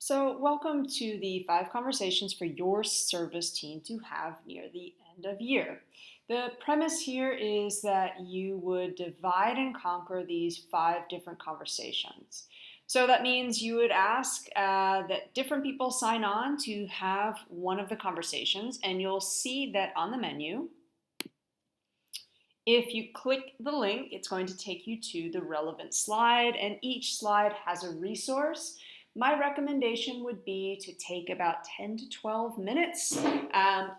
So, welcome to the 5 conversations for your service team to have near the end of year. The premise here is that you would divide and conquer these 5 different conversations. So that means you would ask that different people sign on to have one of the conversations, and you'll see that on the menu. If you click the link, it's going to take you to the relevant slide, and each slide has a resource. My recommendation would be to take about 10 to 12 minutes,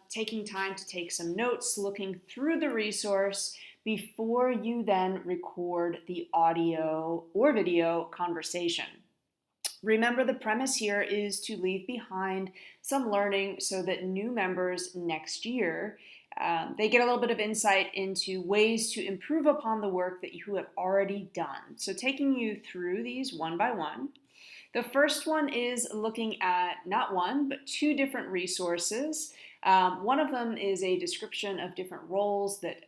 taking time to take some notes, looking through the resource before you then record the audio or video conversation. Remember, the premise here is to leave behind some learning so that new members next year they get a little bit of insight into ways to improve upon the work that you have already done. So taking you through these one by one. The first one is looking at not one, but 2 different resources. One of them is a description of different roles that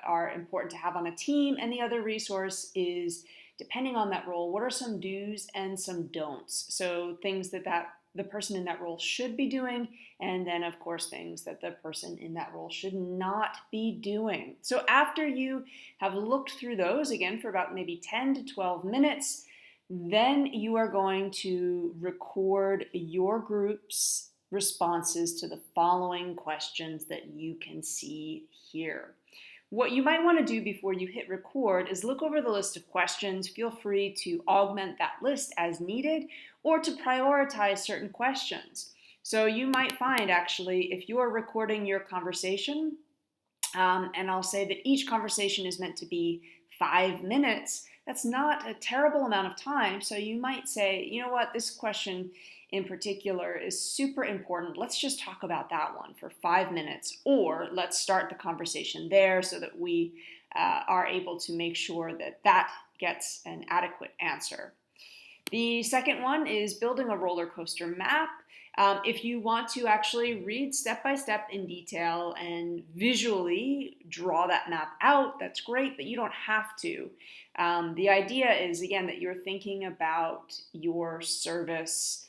are important to have on a team, and the other resource is, depending on that role, what are some do's and some don'ts? So things that the person in that role should be doing, and then of course things that the person in that role should not be doing. So after you have looked through those, again for about maybe 10 to 12 minutes, then you are going to record your group's responses to the following questions that you can see here. What you might want to do before you hit record is look over the list of questions. Feel free to augment that list as needed or to prioritize certain questions. So you might find, actually, if you are recording your conversation, and I'll say that each conversation is meant to be 5 minutes, that's not a terrible amount of time. So you might say, you know what, this question in particular is super important. Let's just talk about that one for 5 minutes, or let's start the conversation there so that we are able to make sure that that gets an adequate answer. The second one is building a roller coaster map. If you want to actually read step by step in detail and visually draw that map out, that's great, but you don't have to. The idea is, again, that you're thinking about your service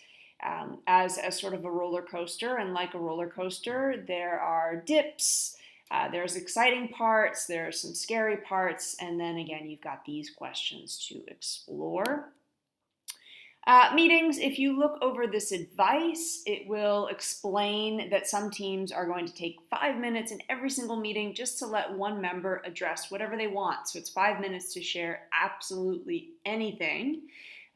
as a sort of a roller coaster, and like a roller coaster, there are dips, there's exciting parts, there are some scary parts, and then again, you've got these questions to explore. Meetings, if you look over this advice, it will explain that some teams are going to take 5 minutes in every single meeting just to let one member address whatever they want. So it's 5 minutes to share absolutely anything.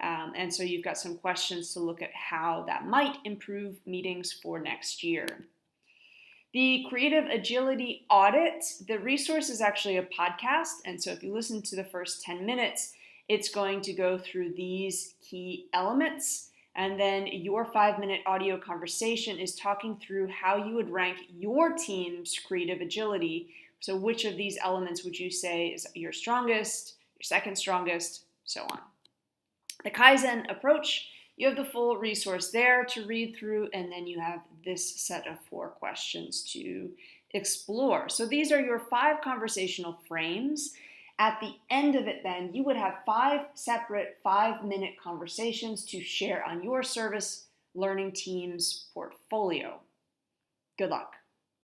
And so you've got some questions to look at how that might improve meetings for next year. The Creative Agility Audit, the resource is actually a podcast. And so if you listen to the first 10 minutes, it's going to go through these key elements. And then your 5-minute audio conversation is talking through how you would rank your team's creative agility. So which of these elements would you say is your strongest, your second strongest, so on. The Kaizen approach, you have the full resource there to read through, and then you have this set of 4 questions to explore. So these are your 5 conversational frames. At the end of it, then, you would have 5 separate 5-minute conversations to share on your service learning team's portfolio. Good luck.